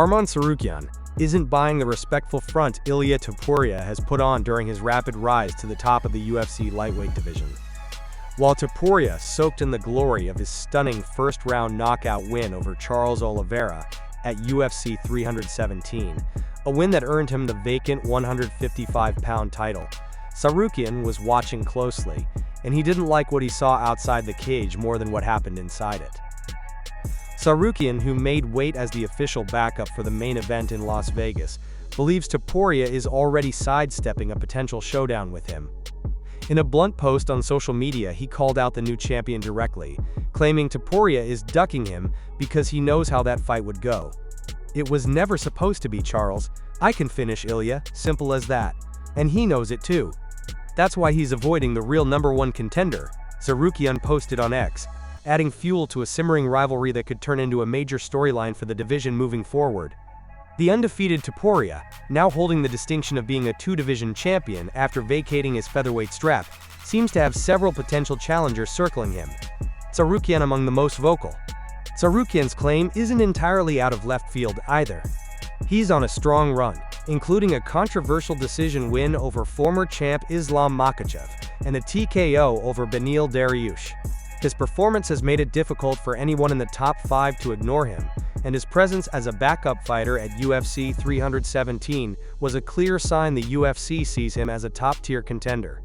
Arman Tsarukyan isn't buying the respectful front Ilia Topuria has put on during his rapid rise to the top of the UFC lightweight division. While Topuria soaked in the glory of his stunning first-round knockout win over Charles Oliveira at UFC 317, a win that earned him the vacant 155-pound title, Tsarukyan was watching closely, and he didn't like what he saw outside the cage more than what happened inside it. Tsarukyan, who made weight as the official backup for the main event in Las Vegas, believes Topuria is already sidestepping a potential showdown with him. In a blunt post on social media, he called out the new champion directly, claiming Topuria is ducking him because he knows how that fight would go. "It was never supposed to be, Charles. I can finish Ilia, simple as that. And he knows it too. That's why he's avoiding the real #1 contender," Tsarukyan posted on X, adding fuel to a simmering rivalry that could turn into a major storyline for the division moving forward. The undefeated Topuria, now holding the distinction of being a two-division champion after vacating his featherweight strap, seems to have several potential challengers circling him. Tsarukyan among the most vocal. Tsarukyan's claim isn't entirely out of left field either. He's on a strong run, including a controversial decision win over former champ Islam Makhachev and a TKO over Beneil Dariush. His performance has made it difficult for anyone in the top 5 to ignore him, and his presence as a backup fighter at UFC 317 was a clear sign the UFC sees him as a top-tier contender.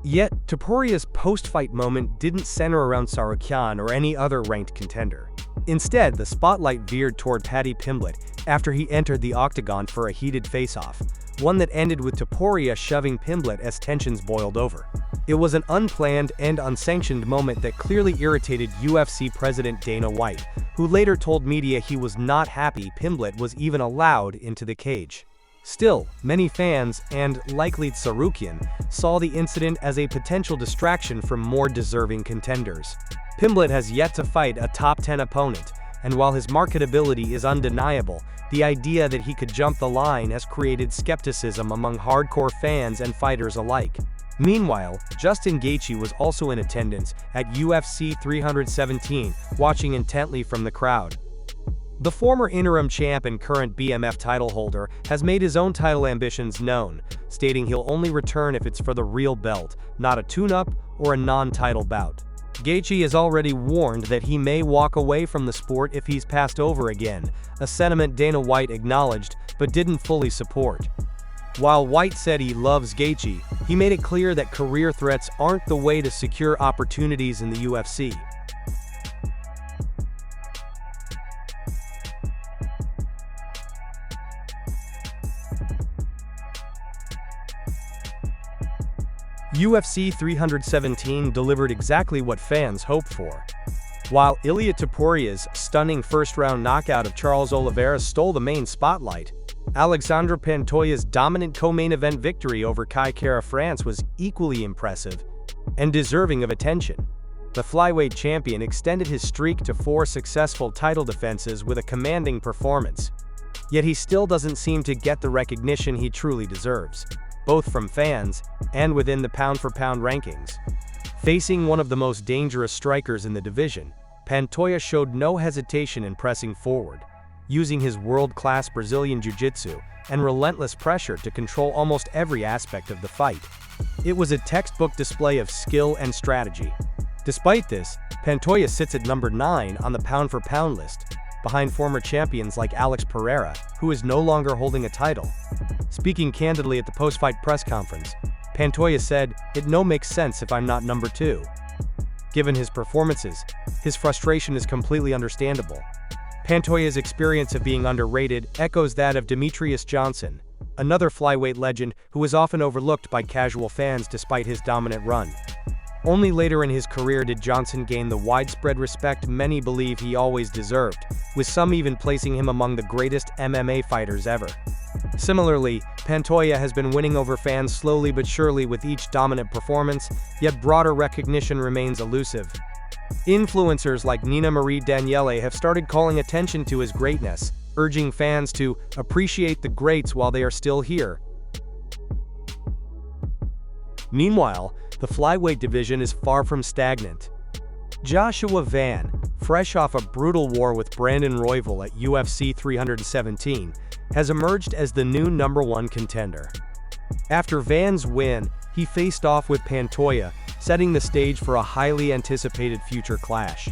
Yet, Topuria's post-fight moment didn't center around Tsarukyan or any other ranked contender. Instead, the spotlight veered toward Paddy Pimblett after he entered the octagon for a heated face-off, one that ended with Topuria shoving Pimblett as tensions boiled over. It was an unplanned and unsanctioned moment that clearly irritated UFC President Dana White, who later told media he was not happy Pimblett was even allowed into the cage. Still, many fans, and likely Tsarukyan, saw the incident as a potential distraction from more deserving contenders. Pimblett has yet to fight a top 10 opponent, and while his marketability is undeniable, the idea that he could jump the line has created skepticism among hardcore fans and fighters alike. Meanwhile, Justin Gaethje was also in attendance at UFC 317, watching intently from the crowd. The former interim champ and current BMF title holder has made his own title ambitions known, stating he'll only return if it's for the real belt, not a tune-up or a non-title bout. Gaethje has already warned that he may walk away from the sport if he's passed over again, a sentiment Dana White acknowledged but didn't fully support. While White said he loves Gaethje, he made it clear that career threats aren't the way to secure opportunities in the UFC. UFC 317 delivered exactly what fans hoped for. While Ilia Topuria's stunning first-round knockout of Charles Oliveira stole the main spotlight, Alexandre Pantoja's dominant co-main event victory over Kai Kara France was equally impressive and deserving of attention. The flyweight champion extended his streak to 4 successful title defenses with a commanding performance. Yet he still doesn't seem to get the recognition he truly deserves, both from fans and within the pound-for-pound rankings. Facing one of the most dangerous strikers in the division, Pantoja showed no hesitation in pressing forward, using his world-class Brazilian jiu-jitsu and relentless pressure to control almost every aspect of the fight. It was a textbook display of skill and strategy. Despite this, Pantoja sits at number 9 on the pound-for-pound list, behind former champions like Alex Pereira, who is no longer holding a title. Speaking candidly at the post-fight press conference, Pantoja said, "It no makes sense if I'm not number 2. Given his performances, his frustration is completely understandable." Pantoja's experience of being underrated echoes that of Demetrius Johnson, another flyweight legend who is often overlooked by casual fans despite his dominant run. Only later in his career did Johnson gain the widespread respect many believe he always deserved, with some even placing him among the greatest MMA fighters ever. Similarly, Pantoja has been winning over fans slowly but surely with each dominant performance, yet broader recognition remains elusive. Influencers like Nina Marie Daniele have started calling attention to his greatness, urging fans to appreciate the greats while they are still here. Meanwhile, the flyweight division is far from stagnant. Joshua Van, fresh off a brutal war with Brandon Royval at UFC 317, has emerged as the new #1 contender. After Van's win, he faced off with Pantoja, setting the stage for a highly anticipated future clash.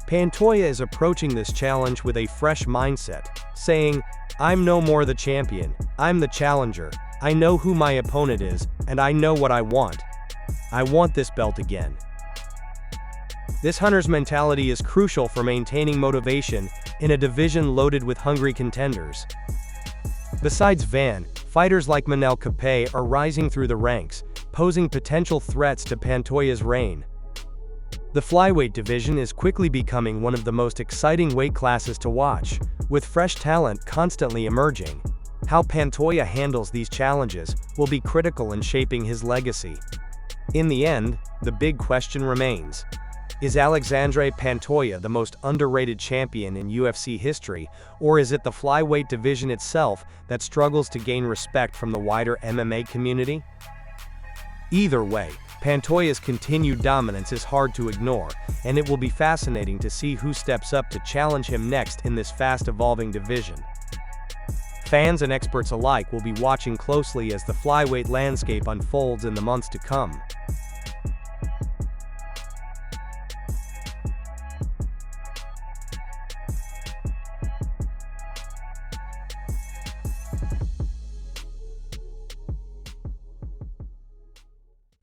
Pantoja is approaching this challenge with a fresh mindset, saying, "I'm no more the champion, I'm the challenger. I know who my opponent is, and I know what I want. I want this belt again." This hunter's mentality is crucial for maintaining motivation in a division loaded with hungry contenders. Besides Van, fighters like Manel Kape are rising through the ranks, posing potential threats to Pantoja's reign. The flyweight division is quickly becoming one of the most exciting weight classes to watch, with fresh talent constantly emerging. How Pantoja handles these challenges will be critical in shaping his legacy. In the end, the big question remains: is Alexandre Pantoja the most underrated champion in UFC history, or is it the flyweight division itself that struggles to gain respect from the wider MMA community? Either way, Pantoja's continued dominance is hard to ignore, and it will be fascinating to see who steps up to challenge him next in this fast-evolving division. Fans and experts alike will be watching closely as the flyweight landscape unfolds in the months to come.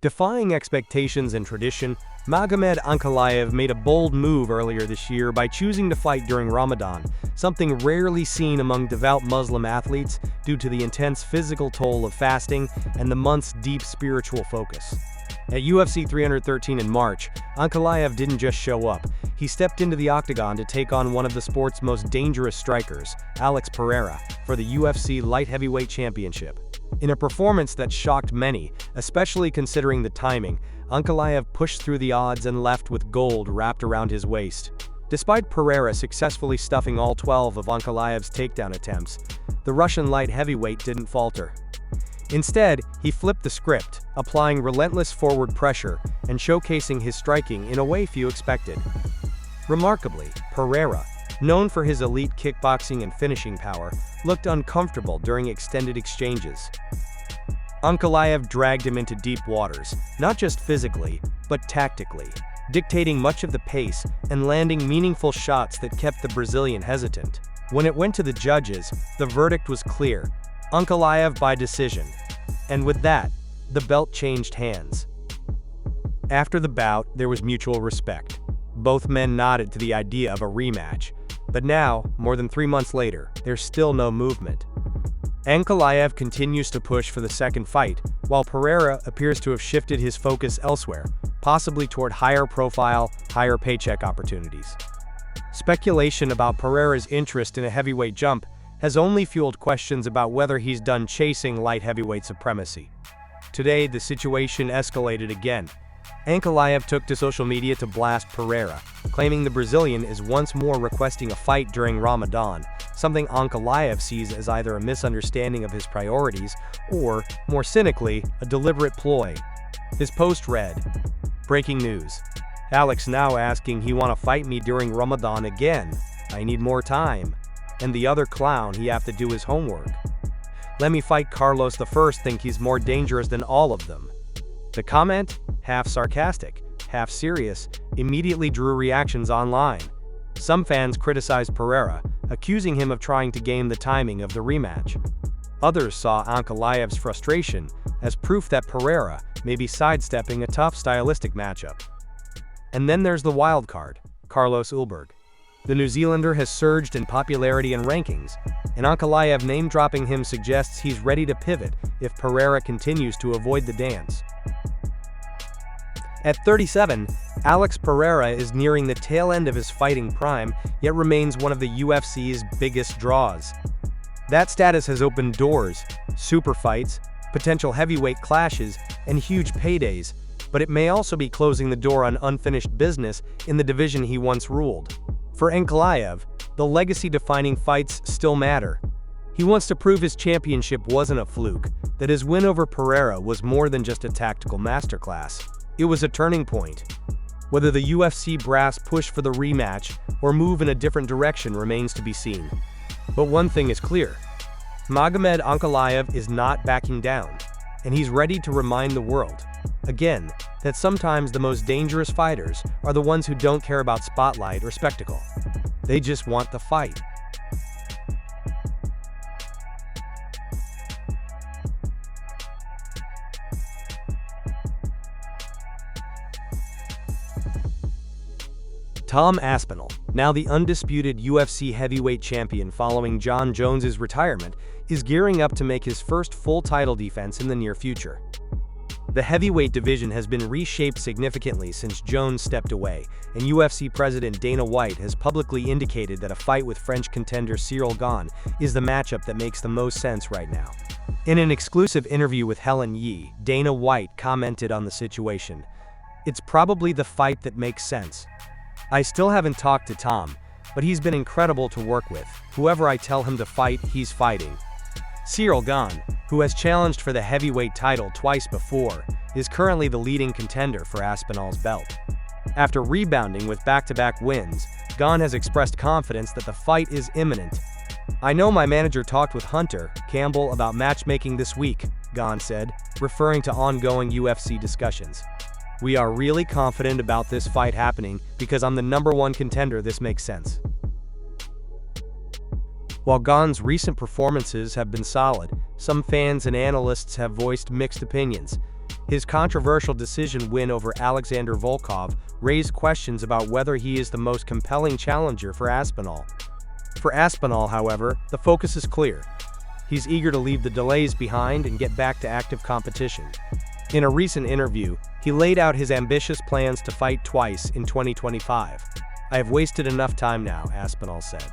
Defying expectations and tradition, Magomed Ankalaev made a bold move earlier this year by choosing to fight during Ramadan, something rarely seen among devout Muslim athletes due to the intense physical toll of fasting and the month's deep spiritual focus. At UFC 313 in March, Ankalaev didn't just show up, he stepped into the octagon to take on one of the sport's most dangerous strikers, Alex Pereira, for the UFC Light Heavyweight Championship. In a performance that shocked many, especially considering the timing, Ankalaev pushed through the odds and left with gold wrapped around his waist. Despite Pereira successfully stuffing all 12 of Ankalaev's takedown attempts, the Russian light heavyweight didn't falter. Instead, he flipped the script, applying relentless forward pressure and showcasing his striking in a way few expected. Remarkably, Pereira, known for his elite kickboxing and finishing power, looked uncomfortable during extended exchanges. Ankalaev dragged him into deep waters, not just physically, but tactically, dictating much of the pace and landing meaningful shots that kept the Brazilian hesitant. When it went to the judges, the verdict was clear: Ankalaev by decision. And with that, the belt changed hands. After the bout, there was mutual respect. Both men nodded to the idea of a rematch. But now, more than 3 months later, there's still no movement. Ankalaev continues to push for the second fight, while Pereira appears to have shifted his focus elsewhere, possibly toward higher profile, higher paycheck opportunities. Speculation about Pereira's interest in a heavyweight jump has only fueled questions about whether he's done chasing light heavyweight supremacy. Today, the situation escalated again. Ankalaev took to social media to blast Pereira, claiming the Brazilian is once more requesting a fight during Ramadan, something Ankalaev sees as either a misunderstanding of his priorities or, more cynically, a deliberate ploy. His post read, "Breaking news. Alex now asking he wanna fight me during Ramadan again. I need more time. And the other clown he have to do his homework. Let me fight Carlos the first, think he's more dangerous than all of them." The comment, half sarcastic, half serious, immediately drew reactions online. Some fans criticized Pereira, accusing him of trying to game the timing of the rematch. Others saw Ankalaev's frustration as proof that Pereira may be sidestepping a tough stylistic matchup. And then there's the wild card, Carlos Ulberg. The New Zealander has surged in popularity and rankings, and Ankalaev name-dropping him suggests he's ready to pivot if Pereira continues to avoid the dance. At 37, Alex Pereira is nearing the tail end of his fighting prime, yet remains one of the UFC's biggest draws. That status has opened doors, super fights, potential heavyweight clashes, and huge paydays, but it may also be closing the door on unfinished business in the division he once ruled. For Ankalaev, the legacy-defining fights still matter. He wants to prove his championship wasn't a fluke, that his win over Pereira was more than just a tactical masterclass. It was a turning point. Whether the UFC brass push for the rematch or move in a different direction remains to be seen. But one thing is clear. Magomed Ankalaev is not backing down, and he's ready to remind the world, again, that sometimes the most dangerous fighters are the ones who don't care about spotlight or spectacle. They just want the fight. Tom Aspinall, now the undisputed UFC heavyweight champion following Jon Jones's retirement, is gearing up to make his first full title defense in the near future. The heavyweight division has been reshaped significantly since Jones stepped away, and UFC President Dana White has publicly indicated that a fight with French contender Ciryl Gane is the matchup that makes the most sense right now. In an exclusive interview with Helen Yee, Dana White commented on the situation. "It's probably the fight that makes sense. I still haven't talked to Tom, but he's been incredible to work with. Whoever I tell him to fight, he's fighting." Ciryl Gane, who has challenged for the heavyweight title twice before, is currently the leading contender for Aspinall's belt. After rebounding with back-to-back wins, Gane has expressed confidence that the fight is imminent. "I know my manager talked with Hunter Campbell about matchmaking this week," Gane said, referring to ongoing UFC discussions. "We are really confident about this fight happening because I'm the #1 contender. This makes sense." While Gane's recent performances have been solid, some fans and analysts have voiced mixed opinions. His controversial decision win over Alexandre Volkov raised questions about whether he is the most compelling challenger for Aspinall. For Aspinall, however, the focus is clear. He's eager to leave the delays behind and get back to active competition. In a recent interview, he laid out his ambitious plans to fight twice in 2025. "I have wasted enough time now," Aspinall said.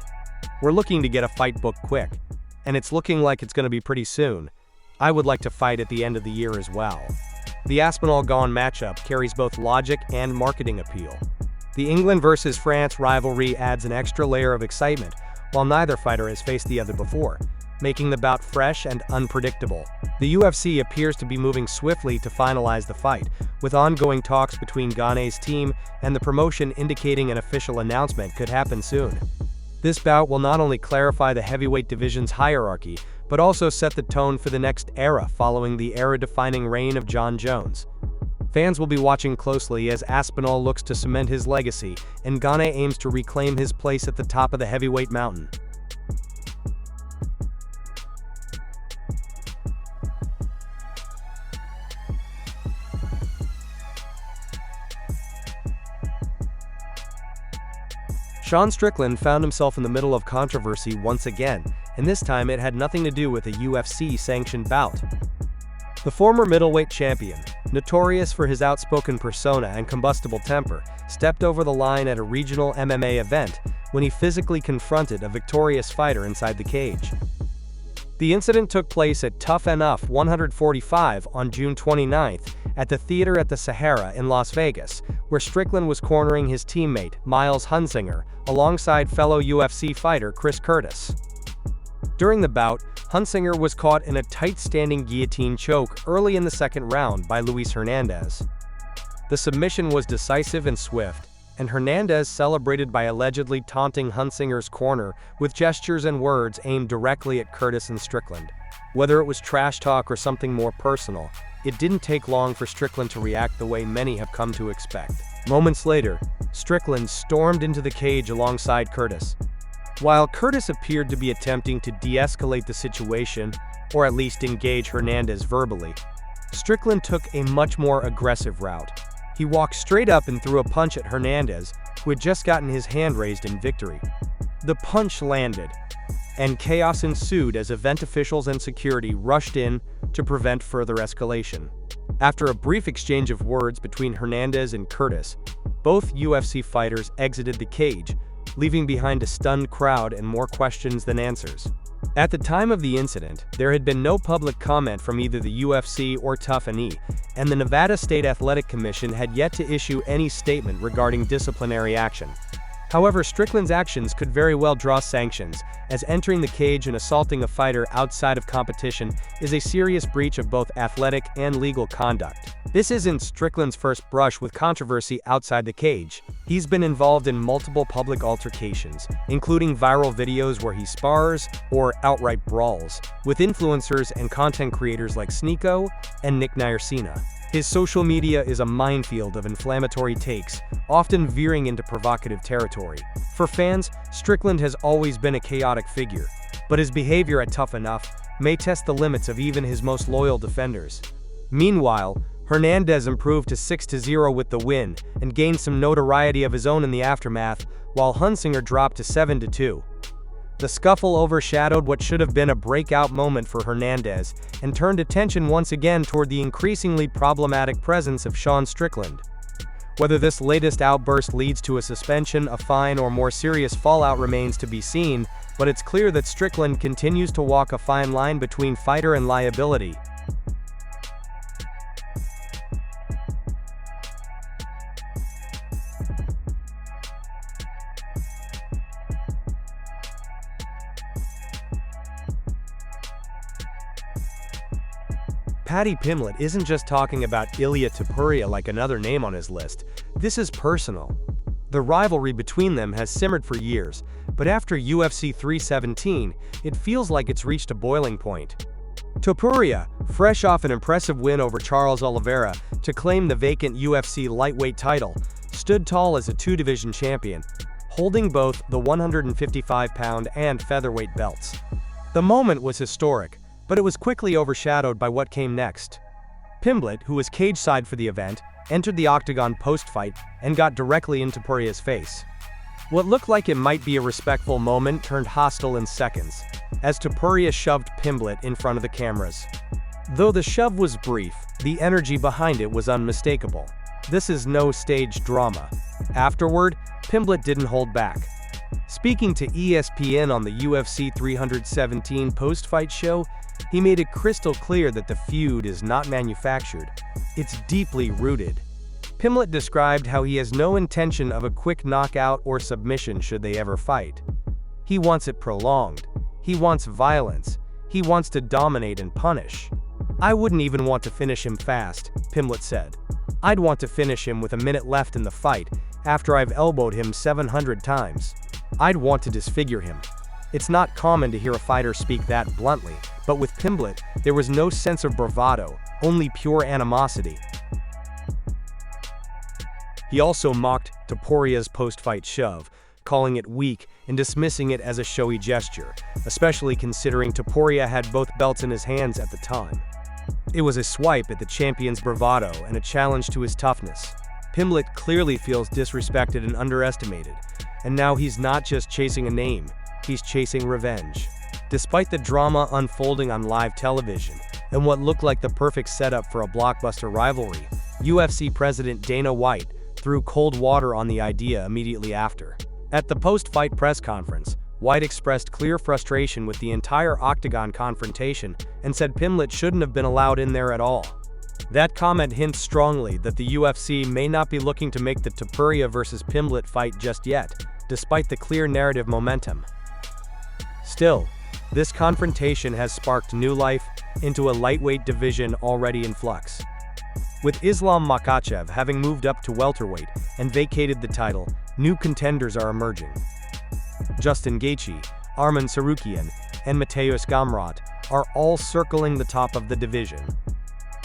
"We're looking to get a fight booked quick, and it's looking like it's going to be pretty soon. I would like to fight at the end of the year as well." The Aspinall-Gane matchup carries both logic and marketing appeal. The England versus France rivalry adds an extra layer of excitement, while neither fighter has faced the other before, making the bout fresh and unpredictable. The UFC appears to be moving swiftly to finalize the fight, with ongoing talks between Gane's team and the promotion indicating an official announcement could happen soon. This bout will not only clarify the heavyweight division's hierarchy, but also set the tone for the next era following the era-defining reign of Jon Jones. Fans will be watching closely as Aspinall looks to cement his legacy, and Gane aims to reclaim his place at the top of the heavyweight mountain. Sean Strickland found himself in the middle of controversy once again, and this time it had nothing to do with a UFC-sanctioned bout. The former middleweight champion, notorious for his outspoken persona and combustible temper, stepped over the line at a regional MMA event when he physically confronted a victorious fighter inside the cage. The incident took place at Tuff-N-Uff 145 on June 29th at the Theater at the Sahara in Las Vegas, where Strickland was cornering his teammate, Miles Hunsinger, alongside fellow UFC fighter Chris Curtis. During the bout, Hunsinger was caught in a tight standing guillotine choke early in the second round by Luis Hernandez. The submission was decisive and swift, and Hernandez celebrated by allegedly taunting Hunsinger's corner with gestures and words aimed directly at Curtis and Strickland. Whether it was trash talk or something more personal, it didn't take long for Strickland to react the way many have come to expect. Moments later, Strickland stormed into the cage alongside Curtis. While Curtis appeared to be attempting to de-escalate the situation, or at least engage Hernandez verbally, Strickland took a much more aggressive route. He walked straight up and threw a punch at Hernandez, who had just gotten his hand raised in victory. The punch landed, and chaos ensued as event officials and security rushed in to prevent further escalation. After a brief exchange of words between Hernandez and Curtis, both UFC fighters exited the cage, leaving behind a stunned crowd and more questions than answers. At the time of the incident, there had been no public comment from either the UFC or Tuff-N-Uff, and the Nevada State Athletic Commission had yet to issue any statement regarding disciplinary action. However, Strickland's actions could very well draw sanctions, as entering the cage and assaulting a fighter outside of competition is a serious breach of both athletic and legal conduct. This isn't Strickland's first brush with controversy outside the cage. He's been involved in multiple public altercations, including viral videos where he spars, or outright brawls, with influencers and content creators like Sneeko and Nick Nayarcina. His social media is a minefield of inflammatory takes, often veering into provocative territory. For fans, Strickland has always been a chaotic figure, but his behavior at Tuff-N-Uff may test the limits of even his most loyal defenders. Meanwhile, Hernandez improved to 6-0 with the win and gained some notoriety of his own in the aftermath, while Hunsinger dropped to 7-2. The scuffle overshadowed what should have been a breakout moment for Hernandez and turned attention once again toward the increasingly problematic presence of Sean Strickland. Whether this latest outburst leads to a suspension, a fine, or more serious fallout remains to be seen, but it's clear that Strickland continues to walk a fine line between fighter and liability. Paddy Pimblett isn't just talking about Ilia Topuria like another name on his list. This is personal. The rivalry between them has simmered for years, but after UFC 317, it feels like it's reached a boiling point. Topuria, fresh off an impressive win over Charles Oliveira to claim the vacant UFC lightweight title, stood tall as a two-division champion, holding both the 155-pound and featherweight belts. The moment was historic, but it was quickly overshadowed by what came next. Pimblett, who was cage-side for the event, entered the octagon post-fight and got directly in Topuria's face. What looked like it might be a respectful moment turned hostile in seconds, as Topuria shoved Pimblett in front of the cameras. Though the shove was brief, the energy behind it was unmistakable. This is no staged drama. Afterward, Pimblett didn't hold back. Speaking to ESPN on the UFC 317 post-fight show, he made it crystal clear that the feud is not manufactured. It's deeply rooted. Pimblett described how he has no intention of a quick knockout or submission should they ever fight. He wants it prolonged. He wants violence. He wants to dominate and punish. "I wouldn't even want to finish him fast," Pimblett said. "I'd want to finish him with a minute left in the fight after I've elbowed him 700 times. I'd want to disfigure him." It's not common to hear a fighter speak that bluntly, but with Pimblett, there was no sense of bravado, only pure animosity. He also mocked Topuria's post-fight shove, calling it weak and dismissing it as a showy gesture, especially considering Topuria had both belts in his hands at the time. It was a swipe at the champion's bravado and a challenge to his toughness. Pimblett clearly feels disrespected and underestimated, and now he's not just chasing a name, he's chasing revenge. Despite the drama unfolding on live television and what looked like the perfect setup for a blockbuster rivalry, UFC President Dana White threw cold water on the idea immediately after. At the post-fight press conference, White expressed clear frustration with the entire octagon confrontation and said Pimblett shouldn't have been allowed in there at all. That comment hints strongly that the UFC may not be looking to make the Topuria versus Pimblett fight just yet, despite the clear narrative momentum. Still, this confrontation has sparked new life into a lightweight division already in flux. With Islam Makhachev having moved up to welterweight and vacated the title, new contenders are emerging. Justin Gaethje, Arman Tsarukyan, and Mateusz Gamrot are all circling the top of the division.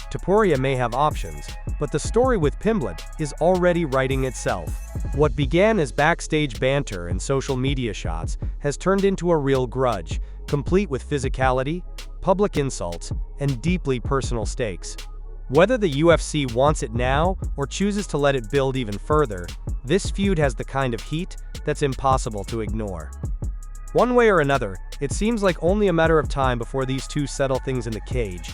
Topuria may have options, but the story with Pimblett is already writing itself. What began as backstage banter and social media shots has turned into a real grudge, complete with physicality, public insults, and deeply personal stakes. Whether the UFC wants it now or chooses to let it build even further, this feud has the kind of heat that's impossible to ignore. One way or another, it seems like only a matter of time before these two settle things in the cage,